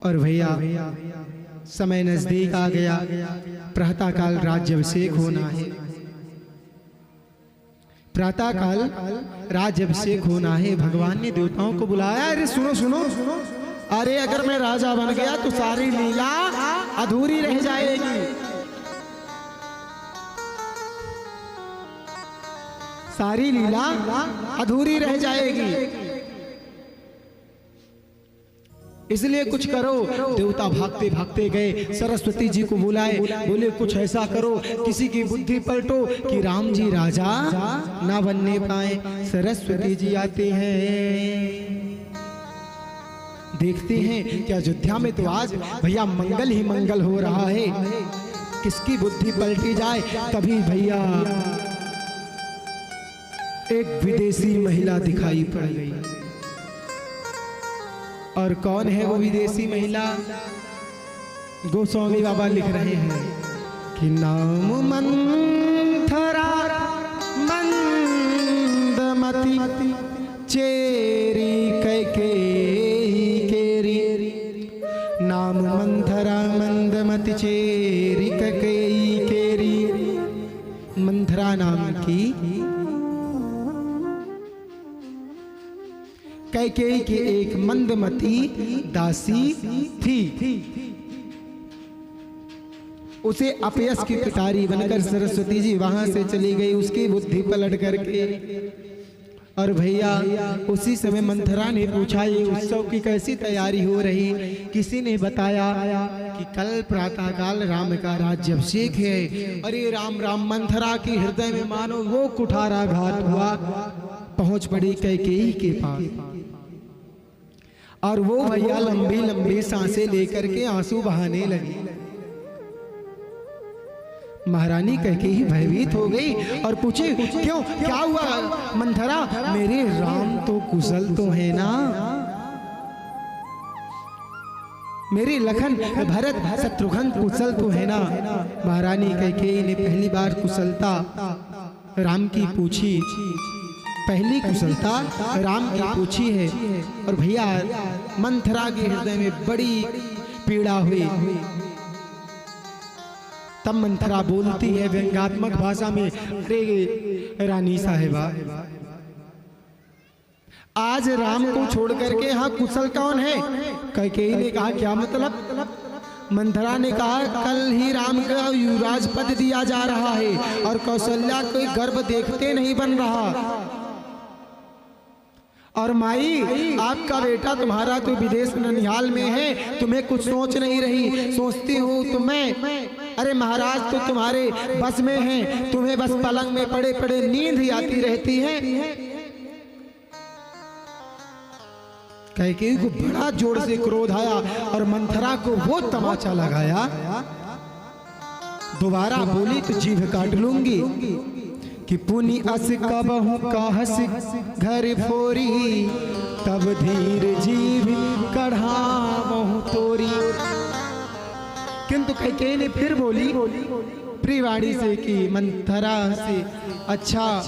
और भैया समय नजदीक आ गया, प्रातः काल राज्याभिषेक होना है। प्रातः काल राज्याभिषेक होना है। भगवान ने देवताओं को बुलाया, अरे सुनो सुनो, अरे अगर मैं राजा बन गया तो सारी लीला अधूरी रह जाएगी। सारी लीला अधूरी रह जाएगी, इसलिए कुछ करो। देवता भागते भागते गए, सरस्वती जी को बुलाए, बोले कुछ ऐसा करो, किसी की बुद्धि पलटो कि राम जी राजा ना बनने पाए। सरस्वती जी आते हैं, देखते हैं कि अयोध्या में तो आज भैया मंगल ही मंगल हो रहा है, किसकी बुद्धि पलटी जाए। तभी भैया एक विदेशी महिला दिखाई पड़ गई। और कौन है वो विदेशी महिला? गोस्वामी बाबा लिख रहे हैं कि नाम मंथरा मंदमती चेरी कैकेयी केरी। नाम मंथरा मंदमती चेरी कैकेयी केरी। मंथरा नाम की कैकेयी की एक मंदमती दासी थी। उसे अपयश की पिटारी बनकर सरस्वती जी वहां से चली गई, उसकी बुद्धि पलट करके। और भैया उसी समय मंथरा ने पूछा ये उत्सव की कैसी तैयारी हो रही? किसी ने बताया कि कल प्रातः काल राम का राज्याभिषेक है। अरे राम राम, मंथरा की हृदय में मानो वो कुठाराघात हुआ। पहुंच पड़ी कैकेयी के पास, और वो भैया लंबी लंबी सांसें लेकर के आंसू बहाने लगी। महारानी कैकेयी भयभीत हो गई और पूछे क्यों, क्या हुआ? मंथरा, मेरे राम तो कुशल तो है ना? मेरे लखन भरत शत्रुघ्न कुशल तो है ना? महारानी कैकेयी ने पहली बार कुशलता राम की पूछी, पहली कुशलता राम की पूछी है। और भैया मंथरा के हृदय में बड़ी पीड़ा हुई। तब मंथरा बोलती है व्यंग्यात्मक भाषा में, अरे रानी साहिबा, आज राम को छोड़ करके यहाँ कुशल कौन है? कैकेयी ने कहा क्या मतलब? मंथरा ने कहा कल ही राम का युवराज पद दिया जा रहा है और कौशल्या कोई गर्भ देखते नहीं बन रहा। और माई, आपका बेटा तुम्हारा तो विदेश ननिहाल में है, तुम्हें कुछ सोच नहीं रही। सोचती हूँ तो मैं, अरे महाराज तो तुम्हारे बस में हैं, तुम्हें बस पलंग में पड़े पड़े नींद ही आती रहती है। कैकेयी को बड़ा जोर से क्रोध आया और मंथरा को वो तमाचा लगाया। दोबारा बोली तो जीभ काट लूंगी कि पुनि अस कबहु कहस घर फोरी, तब धीर जीव कढ़ावहु तोरी। किंतु कैकेयी ने फिर बोली प्रियवाणी से कि मंथरा से, अच्छा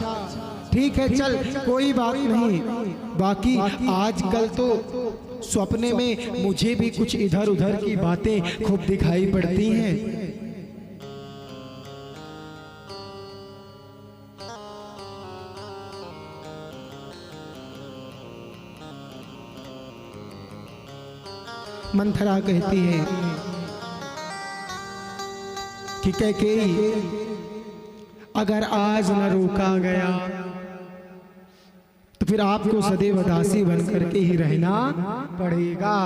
ठीक है चल कोई बात नहीं, बाकी आजकल तो सपने में मुझे भी कुछ इधर उधर की बातें खूब दिखाई पड़ती हैं। मंथरा कहती है कि कैकेयी, अगर आज न रोका गया तो फिर आपको सदैव दासी बनकर के ही रहना पड़ेगा।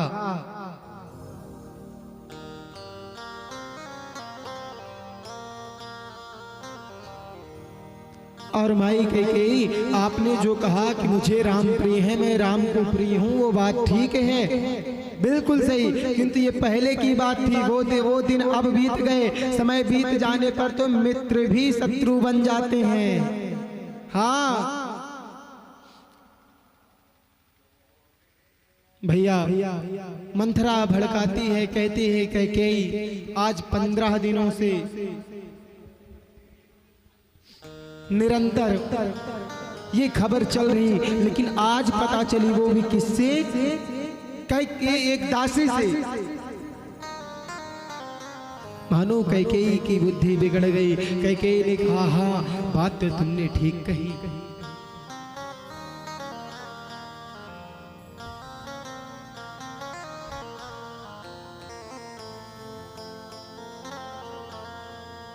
और माई कैकेयी, आपने जो कहा कि मुझे राम प्रिय है, मैं राम को प्रिय हूँ, वो बात ठीक है, बिल्कुल सही। किंतु ये पहले की बात थी, वो दिन अब बीत गए। समय बीत जाने पर तो मित्र भी शत्रु बन जाते हैं। हाँ भैया, मंथरा भड़काती है, कहती है कैकेयी, आज 15 दिनों से निरंतर ये खबर चल रही, लेकिन आज पता चली वो भी किससे? एक दासी से मानो कैकेयी की बुद्धि बिगड़ गई। कैकेयी ने कहा, हाँ बात तो तुमने ठीक कही।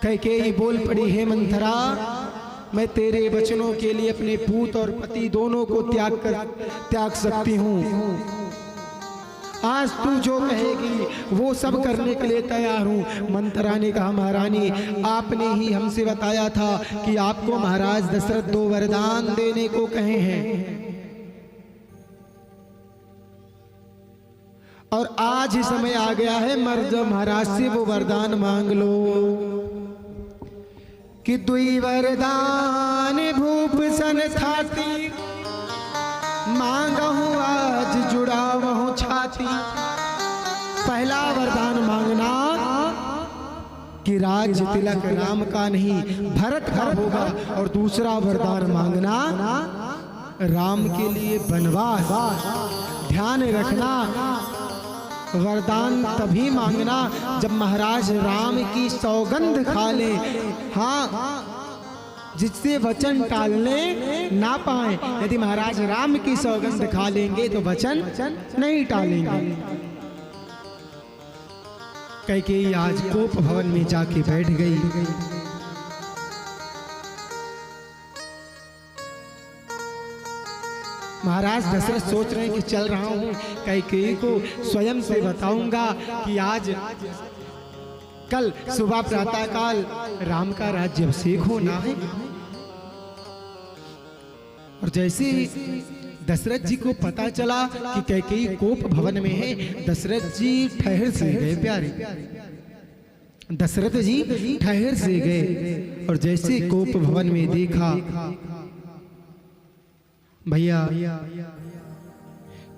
कैकेयी बोल पड़ी, हे मंथरा, मैं तेरे वचनों के लिए अपने पूत और पति दोनों को त्याग सकती हूँ। आज तू जो कहेगी वो सब करने के लिए तैयार हूँ। मंथरा ने कहा, महारानी आपने ही हमसे बताया था कि आपको महाराज दशरथ 2 वरदान देने को कहे हैं, और आज ही समय आ गया है, मर्द महाराज से वो वरदान मांग लो कि 2 वरदान भूप सन थाती, मांगहूं आज जुड़ावहूं छाती। पहला वरदान मांगना कि राज तिलक राम का नहीं भरत का होगा, और दूसरा वरदान मांगना राम के लिए वनवास। ध्यान रखना, वरदान तभी मांगना जब महाराज राम की सौगंध खा ले, हाँ, जिससे वचन टालने ना पाए। यदि महाराज राम की सौगंध खा लेंगे तो वचन नहीं टालेंगे। कैकेयी आज कोप भवन में जाके बैठ गई। महाराज दशरथ सोच रहे हैं कि चल रहा हूं, कैकेयी को स्वयं से बताऊंगा कि आज कल सुबह प्रातः काल राम का राज्याभिषेक होना है। और जैसे दशरथ जी को पता चला कि कैकेयी कोप भवन में है, दशरथ जी ठहर से गए। प्यारे दशरथ जी ठहर से गए, और जैसे कोप भवन में देखा, भैया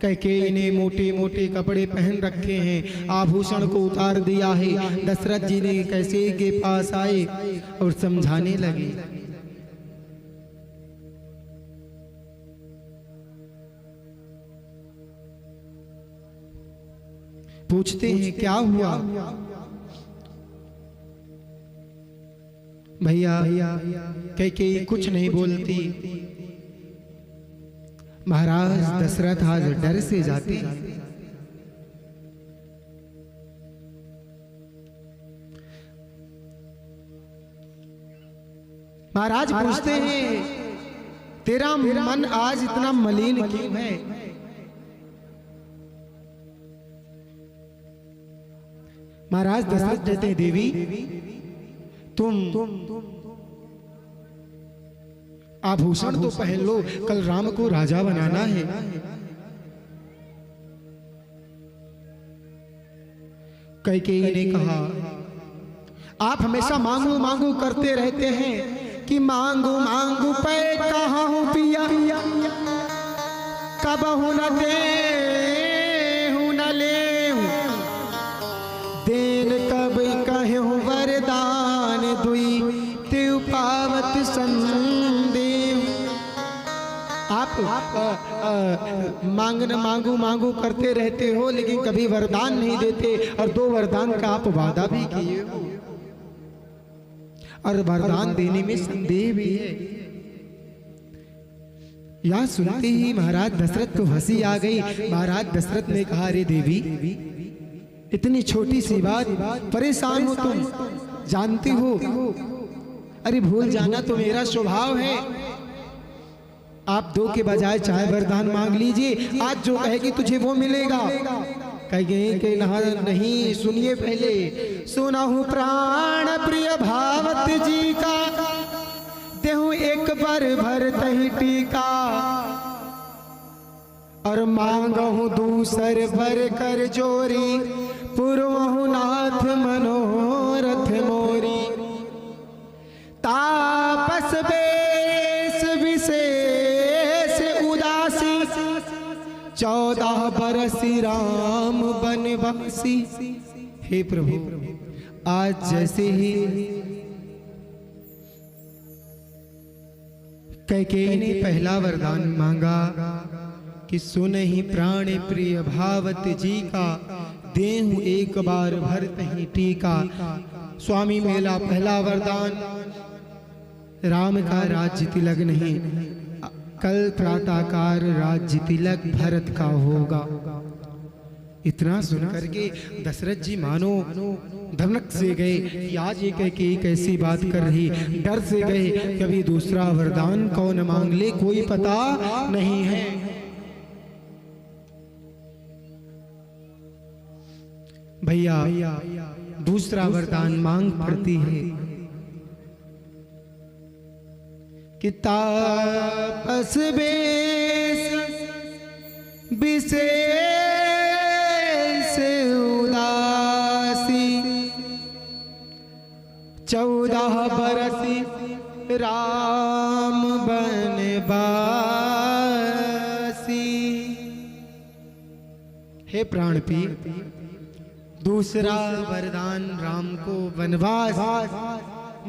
कैकेयी ने मोटे मोटे कपड़े पहन रखे हैं, आभूषण को उतार दिया है। दशरथ जी ने कैकेयी के पास आए और समझाने लगे। पूछते हैं क्या हुआ? भैया कैकेयी कुछ नहीं बोलती। महाराज दशरथ आज डर से जाते हैं। महाराज पूछते हैं, तेरा मन आज इतना मलिन क्यों है? महाराज दशरथ कहते हैं, देवी तुम आभूषण तो पहन लो, कल राम को राजा बनाना है। कैकेयी ने कहा, आप हमेशा मांगू मांगू करते रहते हैं कि मांगू मांगू पे कहाँ हूँ पिया, कब हूँ न दे हूँ न ले, देन कब कहे हूँ वरदान दुई त्यों पावत संदेव। आप मांगू मांगू करते रहते हो, लेकिन कभी वरदान नहीं देते, और 2 वरदान का आप वादा भी किए हो, और वरदान देने में संदेह भी है। यह सुनते ही महाराज दशरथ को हंसी आ गई। महाराज दशरथ ने कहा, अरे देवी इतनी छोटी सी बात, परेशान हो तुम, जानती हो, अरे भूल जाना तो मेरा स्वभाव है। आप 2 के बजाय चाहे वरदान मांग लीजिए, आज जो कहेगी तुझे वो मिलेगा। कहेंगे कि नहीं, सुनिए पहले, सुनाहु प्राण प्रिय भावत जी का, देहु एक बार भर तही टीका, और मांगहु दूसर भर कर जोरी, पुरवहु नाथ मनोरथ मोरी, तापस बेस विशेष उदासी, 14 बरसी राम बनवासी। हे प्रभु, आज जैसे ही कैकेयी ने पहला वरदान मांगा कि सुनहि प्राण प्रिय भावत जी का, देहु एक बार भर तही टीका, स्वामी मेला पहला वरदान, राम का राज्य तिलक नहीं, कल प्रातःकाल राज्य तिलक भरत का होगा। इतना सुनकर के दशरथ जी मानो धमक से गए कि आज ये कह के कैसी बात कर रही, डर से गए कभी दूसरा वरदान कौन मांग ले कोई पता नहीं है। भैया दूसरा वरदान मांग पड़ती है कि तापस बेस विशेष उदासी 14 बरसी राम बनवासी। हे प्राण पी, दूसरा वरदान राम को वनवास।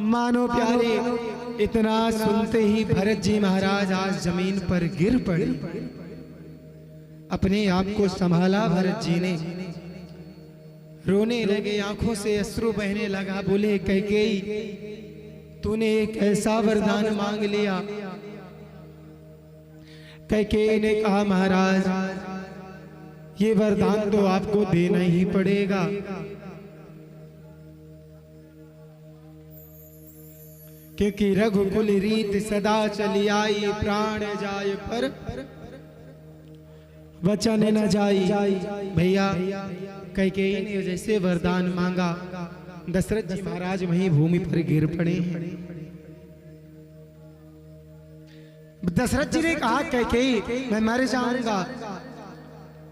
मानो प्यारे, इतना सुनते ही भरत जी महाराज आज जमीन पर गिर पड़े। अपने आप को संभाला भरत जी ने, रोने लगे, आंखों से अश्रु बहने लगा। बोले कैकेयी, तूने एक ऐसा वरदान मांग लिया। कैकेयी ने कहा महाराज ये वरदान तो आपको देना ही पड़ेगा। क्योंकि रघुकुल रीत सदा चली आई, प्राण जाय पर वचन न जाई। भैया कैकेयी ने जैसे वरदान मांगा, दशरथ जी महाराज वहीं भूमि पर गिर पड़े हैं। दशरथ जी ने कहा कैकेयी मैं मर जाऊंगा।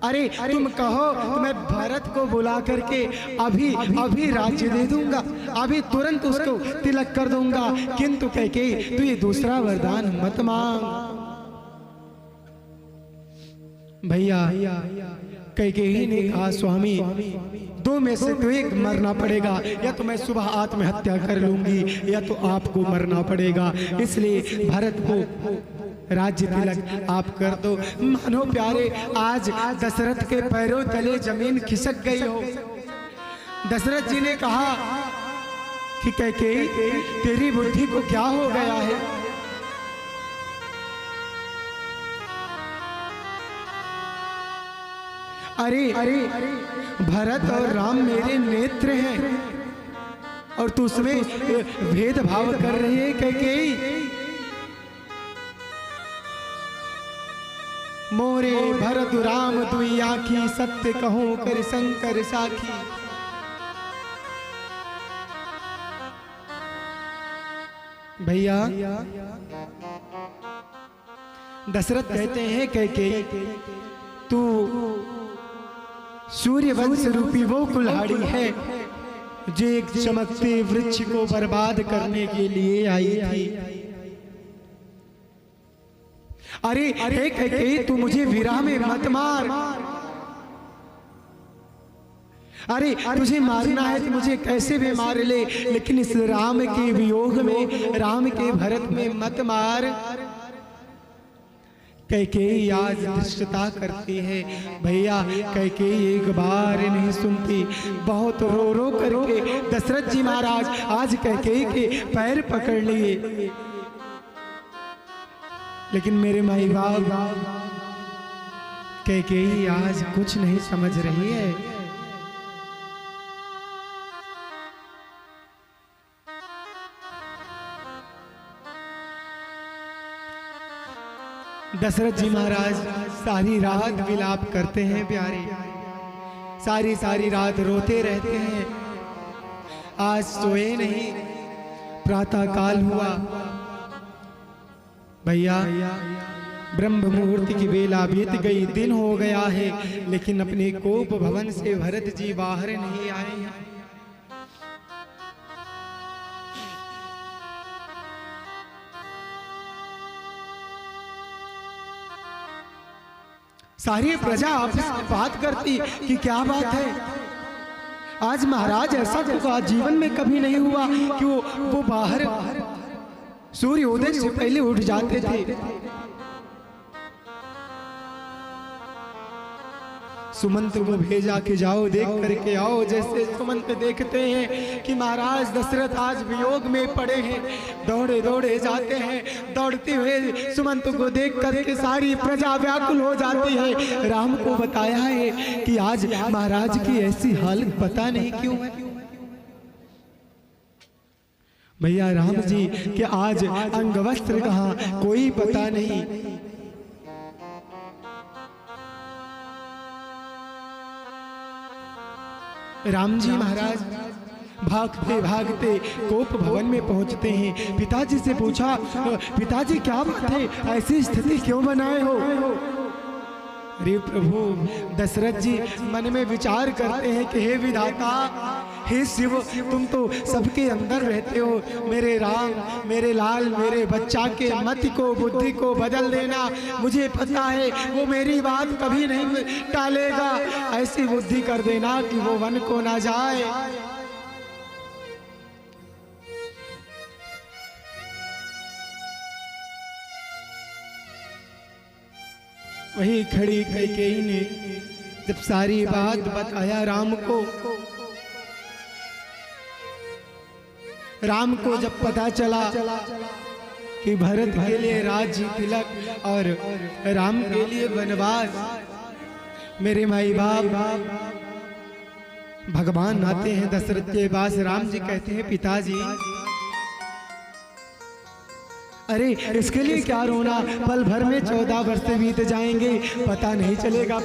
अरे तुम कहो तो मैं भरत को बुला करके अभी राज्य दे दूंगा, अभी तुरंत उसको तिलक कर दूंगा। किंतु कैकेयी तू ये दूसरा वरदान मत मांग। भैया कैकेयी ने कहा स्वामी दो में से तो एक मरना पड़ेगा, या तो मैं सुबह आत्महत्या कर लूंगी या तो आपको मरना पड़ेगा। इसलिए भरत को राज्य तिलक आप कर दो। मानो प्यारे, आज दशरथ के पैरों तले जमीन खिसक गई हो। दशरथ जी ने कहा कि कैकेयी तेरी बुद्धि को क्या हो गया है? अरे भरत और राम मेरे नेत्र हैं और तू उसमें भेदभाव कर रही है कैकेयी। मोरे भरत राम दुई आँखी, सत्य कहूं कर शंकर साखी। भैया दशरथ कहते हैं कैकेयी तू सूर्य वंश रूपी वो कुल्हाड़ी है जो एक चमकते वृक्ष को बर्बाद करने के लिए आई थी। अरे कैकेयी तू मुझे विरह में मत मार। अरे तुझे मारना है तो मुझे कैसे भी मार ले, लेकिन इस राम के वियोग में, राम के भरत में मत मार। कैकेयी आज धृष्टता करती है। भैया कैकेयी एक बार नहीं सुनती, बहुत रो रो करके दशरथ जी महाराज आज कैकेयी के पैर पकड़ लिए। लेकिन मेरे माई बाप कैकेयी आज कुछ नहीं समझ रही है। दशरथ जी महाराज सारी रात विलाप करते हैं प्यारे, सारी रात रोते रहते हैं। आज सोए नहीं, प्रातः काल हुआ। भैया ब्रह्म मुहूर्त की बेला बीत गई, दिन हो गया है, लेकिन अपने कोप भवन से भरत जी बाहर नहीं आए हैं। सारी प्रजा आपस में बात करती कि क्या बात है, आज महाराज ऐसा तो जीवन में कभी नहीं हुआ कि वो बाहर सूर्य उदय से पहले उठ जाते थे। सुमंत को भेजा कि जाओ देख करके आओ। जैसे सुमंत देखते हैं कि महाराज दशरथ आज वियोग में पड़े हैं, दौड़े दौड़े जाते हैं। दौड़ते हुए सुमंत को देख करके सारी प्रजा व्याकुल हो जाती है। राम को बताया है कि आज महाराज की ऐसी हालत पता नहीं क्यों है। भैया राम जी कि आज अंगवस्त्र कहाँ कोई पता नहीं। राम जी महाराज भागते भागते कोप भवन में पहुंचते हैं। पिताजी से पूछा, पिताजी क्या बात है, ऐसी स्थिति क्यों बनाए हो? अरे प्रभु, दशरथ जी मन में विचार करते हैं कि हे विधाता, हे शिव, तुम तो सबके अंदर रहते हो। मेरे राम, मेरे लाल, मेरे बच्चा के मति को, बुद्धि को बदल देना। मुझे पता है वो मेरी बात कभी नहीं टालेगा। ऐसी बुद्धि कर देना कि वो वन को ना जाए। वही खड़ी कैकेयी ने जब सारी बात बताया राम को जब पता चला कि भरत के लिए राज्य तिलक और राम के लिए वनवास, मेरे माई बाप भगवान आते हैं दशरथ के पास। राम जी कहते हैं, पिताजी अरे इसके लिए क्या रोना, पल भर में 14 वर्ष बीत जाएंगे, पता नहीं चलेगा।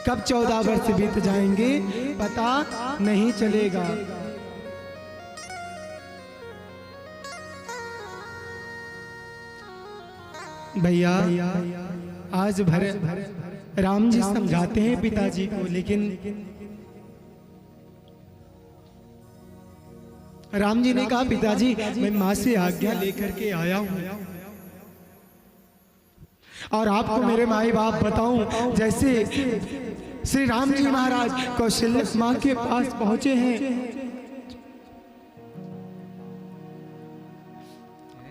कब 14 वर्ष बीत जाएंगे पता नहीं चलेगा। भैया आज राम जी समझाते हैं पिताजी को, लेकिन राम जी ने कहा, पिताजी मैं माँ से आज्ञा लेकर के आया हूँ और आपको मेरे माई बाप बताऊं। जैसे श्री राम जी महाराज कौशल्या माँ के पास पहुंचे हैं,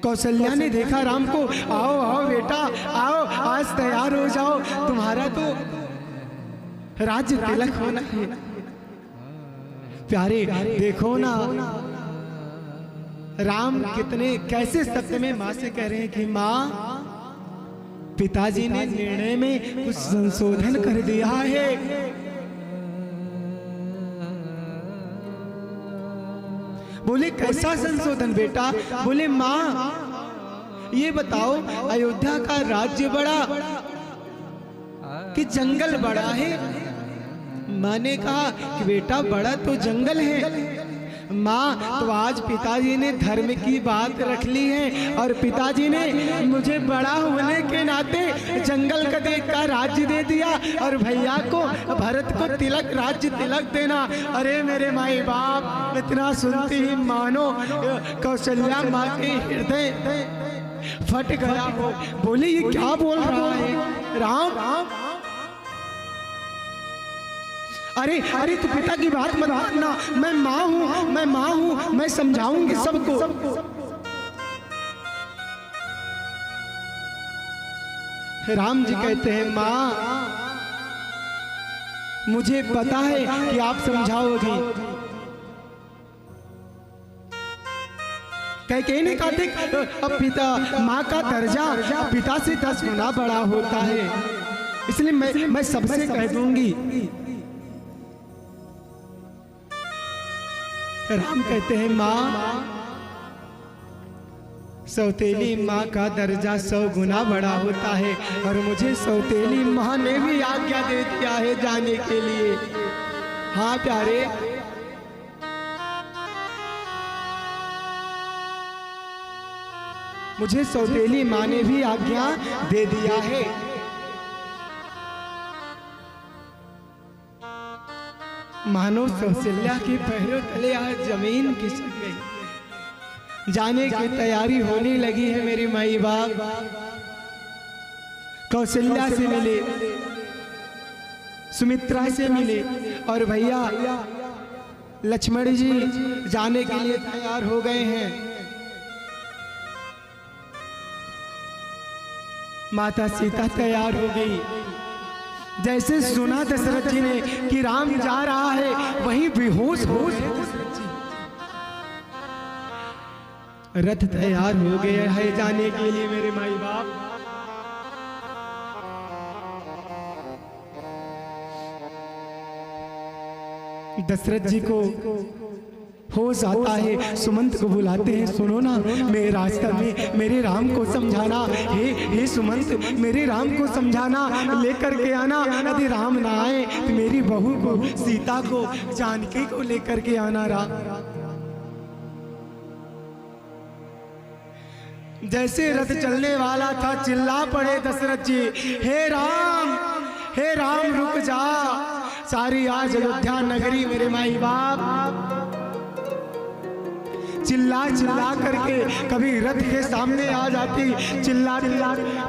कौशल्या ने देखा राम को, आओ आओ बेटा आओ, आज तैयार हो जाओ, तुम्हारा तो राज्य तिलक होना है। प्यारे देखो ना राम कितने कैसे सत्य में माँ से कह रहे हैं कि माँ, पिताजी ने निर्णय में कुछ संशोधन कर दिया है। बोले कैसा संशोधन बेटा? बोले माँ ये बताओ, अयोध्या का राज्य बड़ा कि जंगल बड़ा है? माँ ने कहा कि बेटा बड़ा तो जंगल है माँ, तो आज पिताजी ने धर्म की बात रख ली है और पिताजी ने मुझे बड़ा होने के नाते जंगल का देख का राज्य दे दिया और भैया को, भरत को तिलक, राज्य तिलक देना। अरे मेरे माई बाप, इतना सुनते ही मानो कौशल्या माँ के हृदय फट गया हो। बोले ये क्या बोल रहा है राम? अरे अरे तू पिता की बात मत मानना, मैं माँ हूँ, मैं माँ हूँ, मैं समझाऊंगी सबको। राम जी कहते हैं, माँ मुझे पता है कि आप समझाओगी। कैकेयी ने कहा, अब पिता, माँ का दर्जा पिता से 10 गुना बड़ा होता है, इसलिए मैं सबसे कह दूंगी। राम कहते हैं, माँ सौतेली माँ का दर्जा 100 गुना बड़ा होता है और मुझे सौतेली माँ ने भी आज्ञा दे दिया है जाने के लिए। हाँ प्यारे, मुझे सौतेली माँ ने भी आज्ञा दे दिया है। मानो कौशल्या के पैरों तले आज जमीन खिसक गई। जाने की तैयारी होने लगी है मेरी माई बाप। कौशल्या से मिले, सुमित्रा से मिले और भैया लक्ष्मण जी जाने के लिए तैयार हो गए हैं। माता सीता तैयार हो गई। जैसे सुना दशरथ जी ने कि राम जा रहा है, वहीं बेहोश हो गए दशरथ जी। रथ तैयार हो गए है जाने के लिए मेरे माई बाप। दशरथ जी को होश आता है, सुमंत को बुलाते हैं, सुनो ना, मेरे रास्ता में मेरे राम को समझाना, हे सुमंत, मेरे राम को समझाना, लेकर के आना, यदि राम ना आए तो मेरी बहू को, सीता को, जानकी को लेकर के आना। जैसे रथ चलने वाला था, चिल्ला पड़े दशरथ जी, हे राम रुक जा। सारी आज अयोध्या नगरी मेरे माई बाप चिल्ला करके कभी रथ के सामने आ जाती, चिल्ला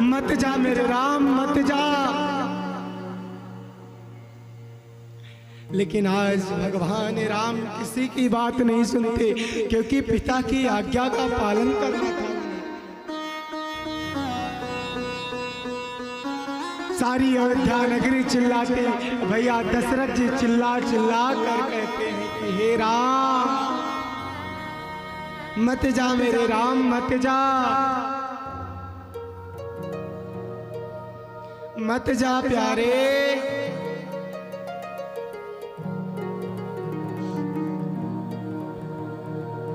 मत जा मेरे राम, मत जा। लेकिन आज भगवान राम किसी की बात नहीं सुनते, क्योंकि पिता की आज्ञा का पालन करना था। सारी अयोध्या नगरी चिल्लाते, भैया दशरथ जी चिल्ला कर कहते हैं कि हे राम मत जा मेरे राम, मत जा, मत जा प्यारे।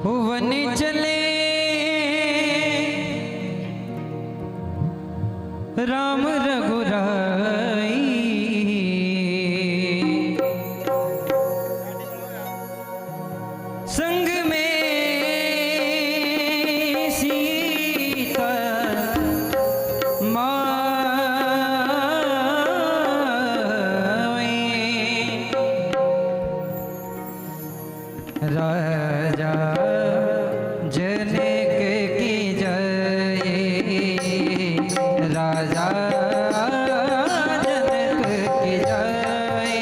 वन चले राम रघुराई, संग में सीता माई, राजा जनक की जय, राजा जनक की जय।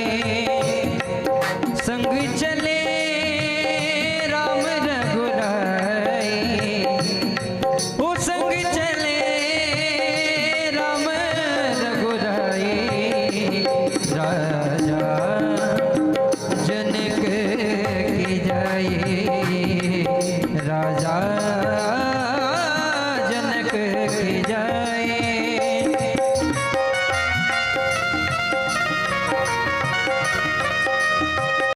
संग चले राम रघुराई, ओ संग चले राम रघुराई, राजा जनक की जय, राजा